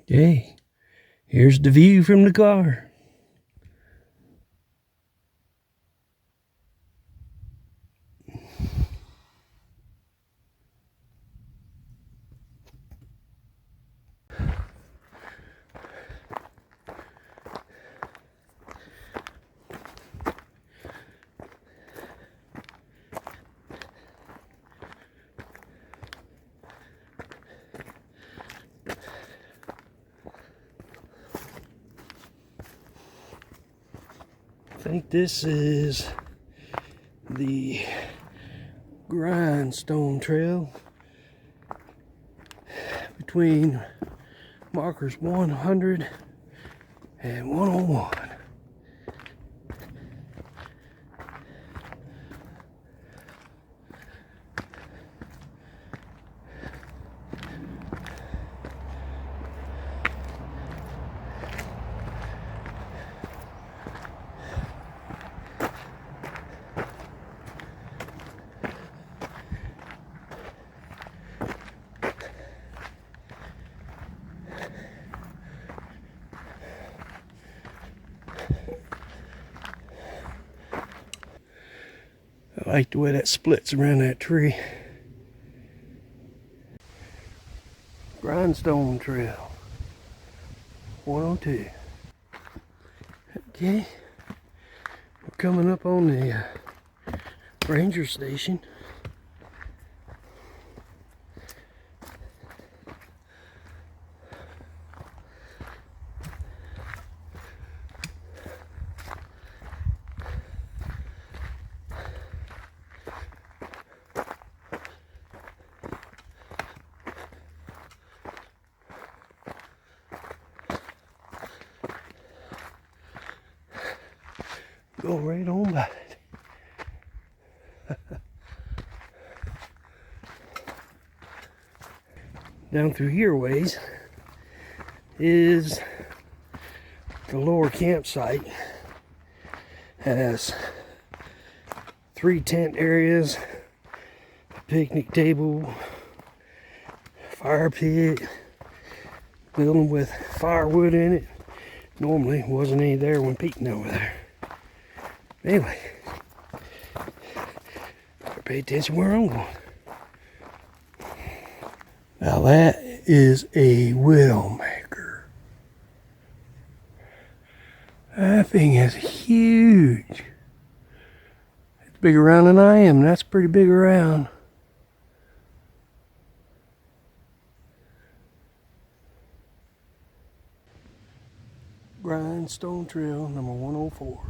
Okay, here's the view from the car. I think this is the Grindstone Trail between markers 100 and 101. I like the way that splits around that tree. Grindstone Trail 102. Okay, we're coming up on the ranger station. Go right on by it. Down through here ways is the lower campsite. Has 3 tent areas, a picnic table, fire pit, building with firewood in it. Normally wasn't any there when Pete and over there. Anyway, better pay attention where I'm going. Now that is a Widowmaker. That thing is huge. It's bigger around than I am, and that's pretty big around. Grindstone Trail number 104.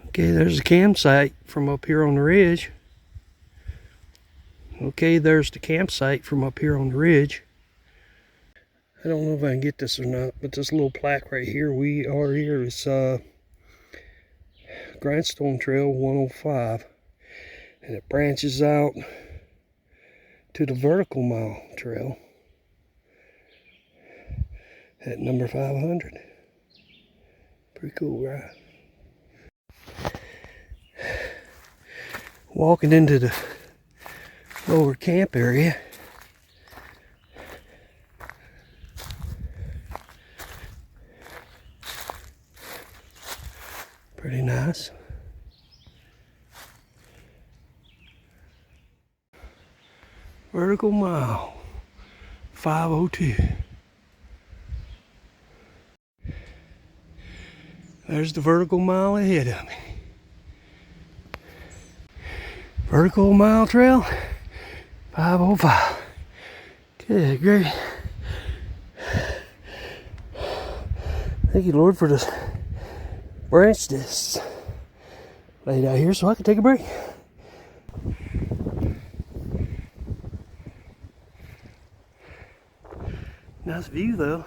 Okay, there's a campsite from up here on the ridge. Okay, there's the campsite from up here on the ridge. I don't know if I can get this or not, but this little plaque right here, we are here, is Grindstone Trail 105. And it branches out to the vertical mile trail at number 500. Pretty cool, right? Walking into the lower camp area. Pretty nice. Vertical mile 502. There's the vertical mile ahead of me. Vertical mile trail 505. Good, great. Thank you, Lord, for this branch that's laid out here so I can take a break. Nice view though.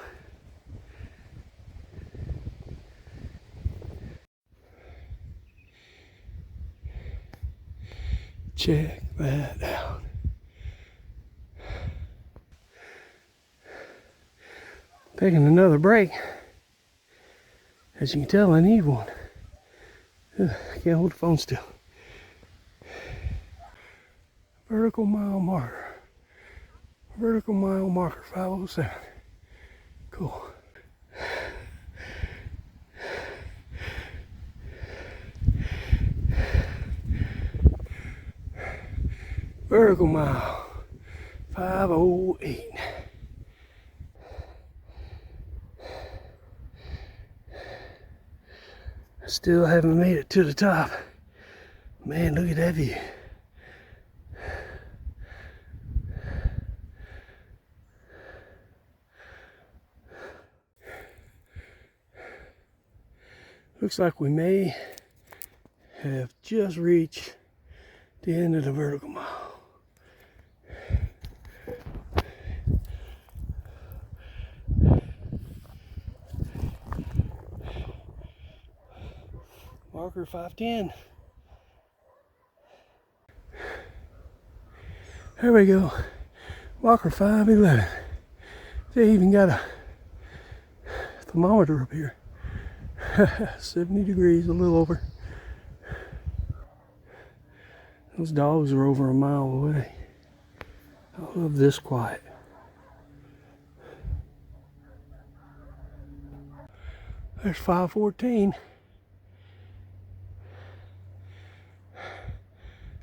Check that out. Taking another break. As you can tell, I need one. I can't hold the phone still. Vertical mile marker Vertical mile marker 507. Cool. Vertical mile 508. Still haven't made it to the top. Man, look at that view. Looks like we may have just reached the end of the vertical mile. Marker 510. There we go. Marker 511. They even got a thermometer up here. 70 degrees, a little over. Those dogs are over a mile away. I love this quiet. There's 514.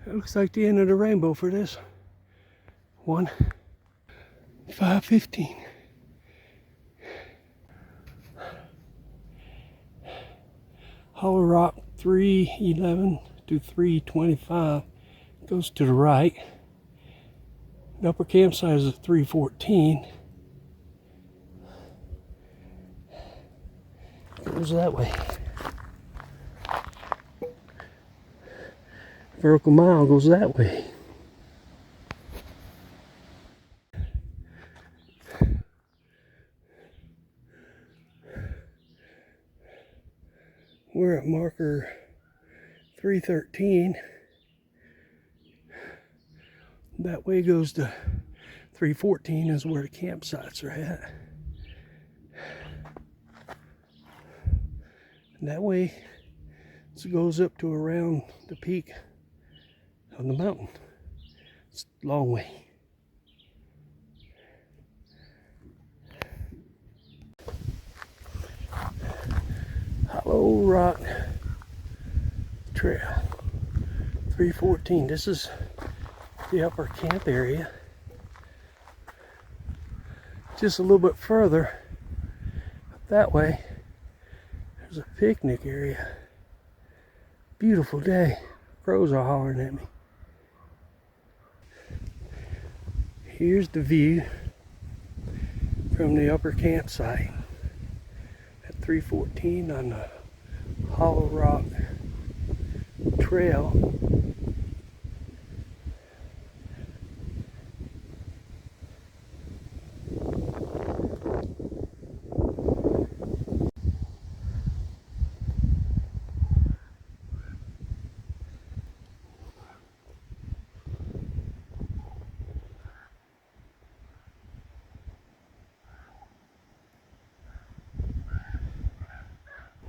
It looks like the end of the rainbow for this one. 515. Hollow Rock 311 to 325 goes to the right. The upper campsite is at 314. Goes that way. Vertical mile goes that way. We're at marker 313. That way goes to 314 is where the campsites are at. And that way it goes up to around the peak of the mountain. It's a long way. Hollow Rock Trail 314. This is the upper camp area. Just a little bit further up that way, there's a picnic area. Beautiful day. Crows are hollering at me. Here's the view from the upper campsite at 314 on the Hollow Rock Trail.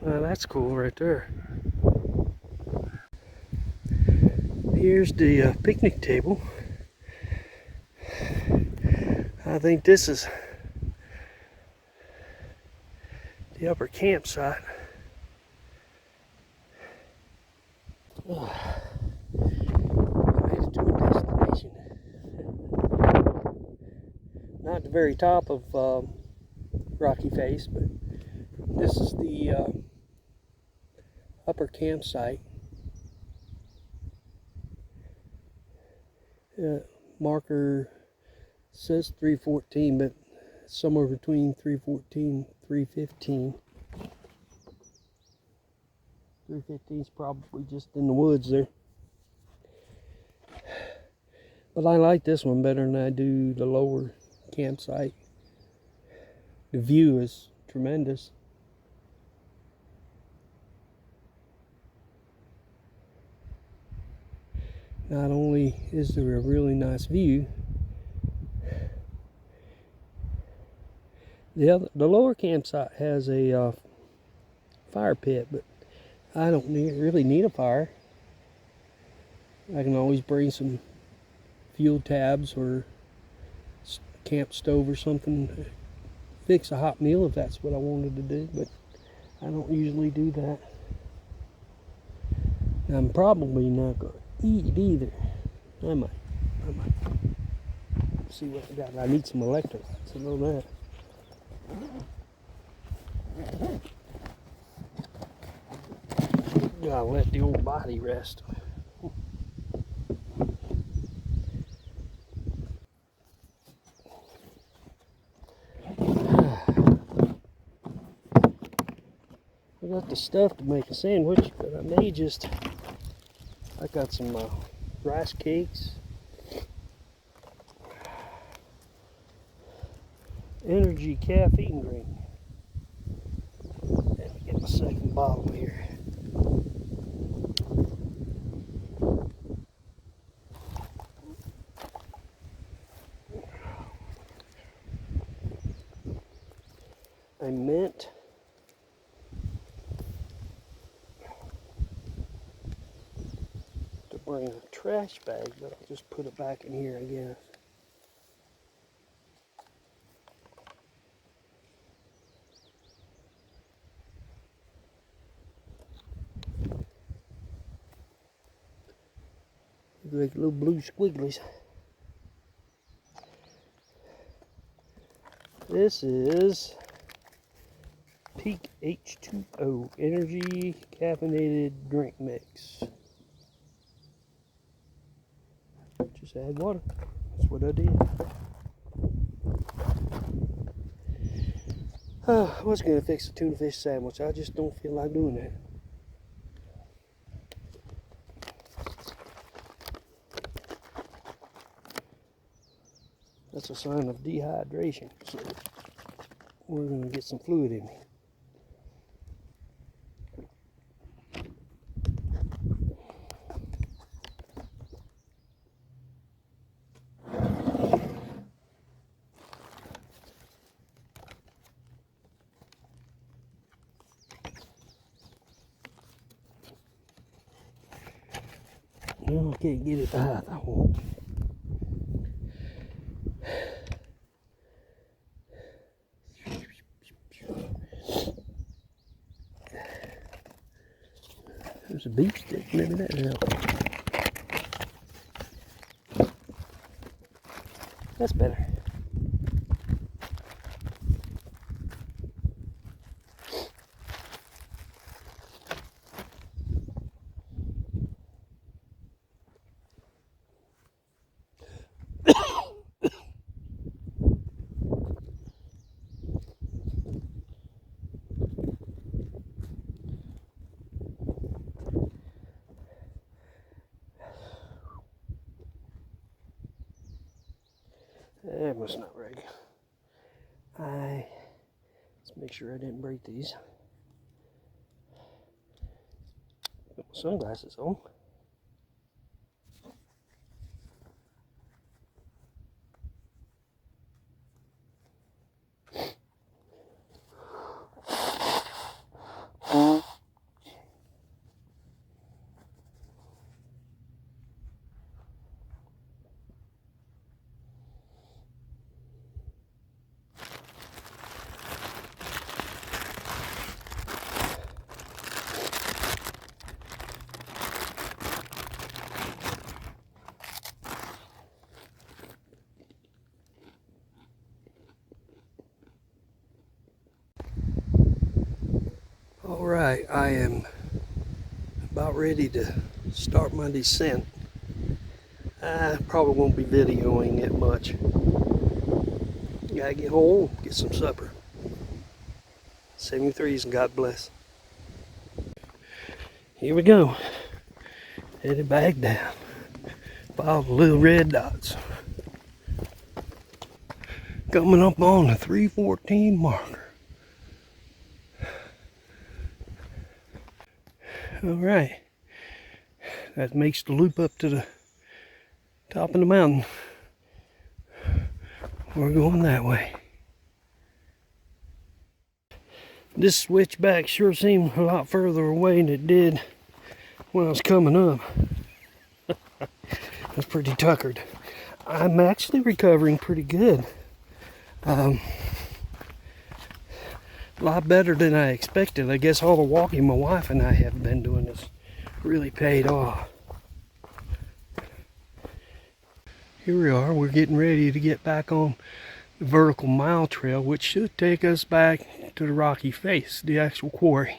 Well, that's cool right there. Here's the picnic table. I think this is the upper campsite. Oh, I made it to my destination. Not the very top of Rocky Face, but this is the upper campsite. Marker says 314, but somewhere between 314 and 315. 315 is probably just in the woods there. But I like this one better than I do the lower campsite. The view is tremendous. Not only is there a really nice view, the lower campsite has a fire pit, but I don't really need a fire. I can always bring some fuel tabs or camp stove or something, fix a hot meal if that's what I wanted to do, but I don't usually do that. I'm probably not going to eat either. I might. See what I got. I need some electrolytes, I know that. Gotta let the old body rest. I got the stuff to make a sandwich, but I may just, I got some rice cakes, energy caffeine drink. Let me get my second bottle here. I meant to bring a trash bag, but I'll just put it back in here, I guess. Like little blue squigglies. This is Peak H2O Energy Caffeinated Drink Mix. Just add water. That's what I did. I was going to fix a tuna fish sandwich. I just don't feel like doing that. That's a sign of dehydration. So we're going to get some fluid in me. Well, I can't get it the height I want. There's a beef stick, maybe that helps. That's better. That was not right. Let's make sure I didn't break these. Put my sunglasses on. Alright, I am about ready to start my descent. I probably won't be videoing it much. Gotta get home, get some supper. 73s and God bless. Here we go. Headed back down. Follow the little red dots. Coming up on the 314 marker. Alright, that makes the loop up to the top of the mountain. We're going that way. This switchback sure seemed a lot further away than it did when I was coming up. I was pretty tuckered. I'm actually recovering pretty good. A lot better than I expected. I guess all the walking my wife and I have been doing has really paid off. Here we are, we're getting ready to get back on the vertical mile trail, which should take us back to the rocky face, the actual quarry.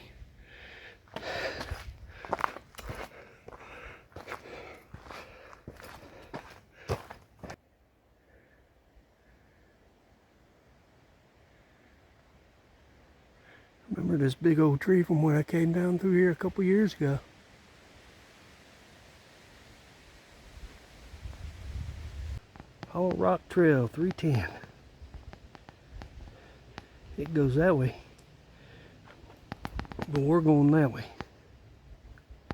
Remember this big old tree from when I came down through here a couple years ago? Hollow Rock Trail 310. It goes that way, but we're going that way.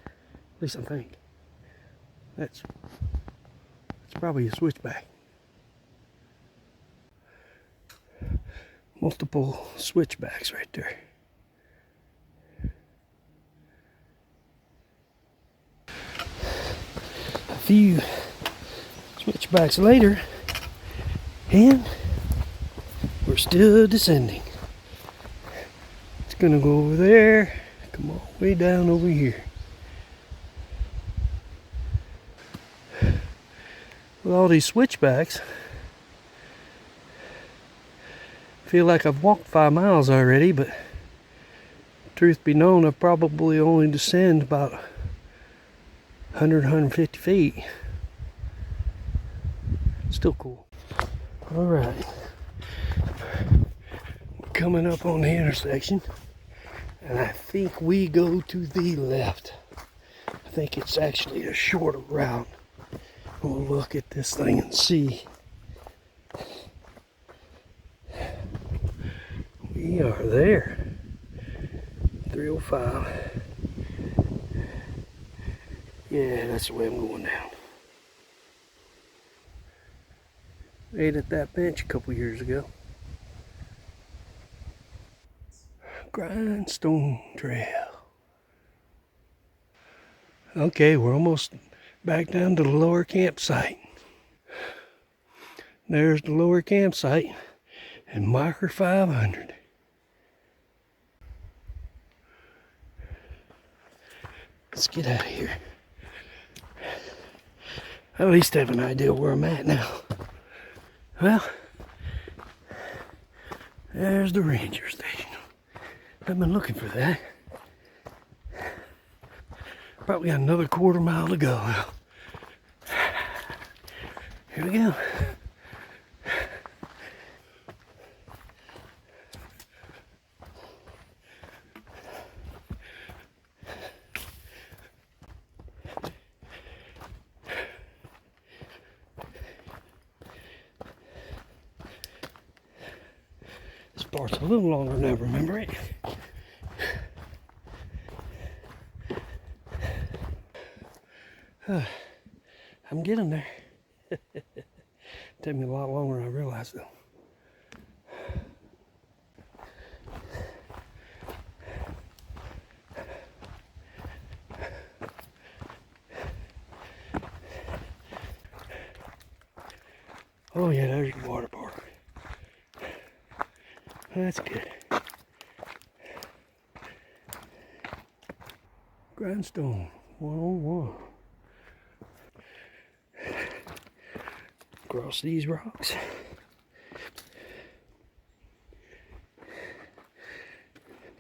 At least I think. That's probably a switchback. Multiple switchbacks right there. A few switchbacks later, and we're still descending. It's gonna go over there, come all the way down over here. With all these switchbacks, I feel like I've walked 5 miles already, but truth be known, I've probably only descended about 150 feet. Still cool. All right, we're coming up on the intersection, and I think we go to the left. I think it's actually a shorter route. We'll look at this thing and see. We are there. 305. Yeah, that's the way I'm going down. Ate at that bench a couple years ago. Grindstone Trail. Okay, we're almost back down to the lower campsite. There's the lower campsite and marker 500. Let's get out of here. I at least have an idea where I'm at now. Well, there's the ranger station. I've been looking for that. Probably got another quarter mile to go. Here we go. This part's a little longer than I remember it. I'm getting there. Took me a lot longer than I realized though. Oh yeah, there's the water park. That's good. Grindstone 101. Across these rocks.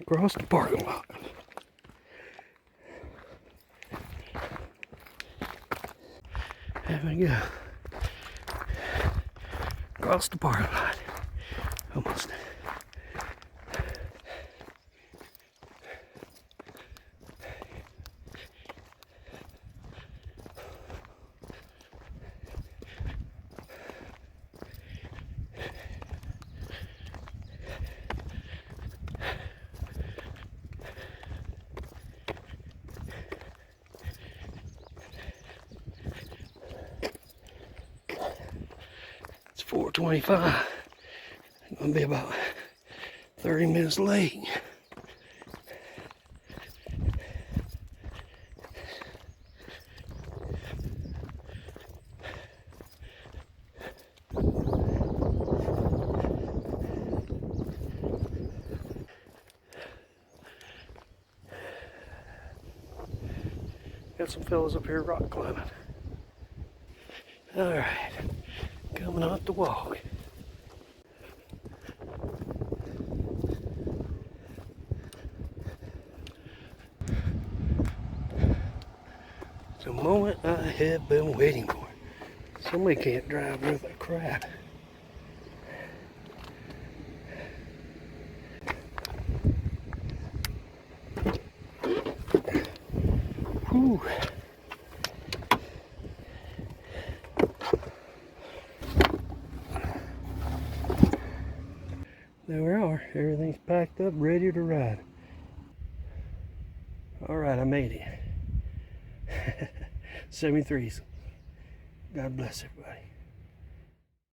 Across the parking lot. There we go. Across the parking lot. Almost. It's 4:25. I'm gonna be about 30 minutes late. got some fellas up here rock climbing. Alright, coming off the walk. The moment I have been waiting for. Somebody can't drive worth a crap. Whew. There we are. Everything's packed up, ready to ride. Alright, I made it. 73s. God bless everybody.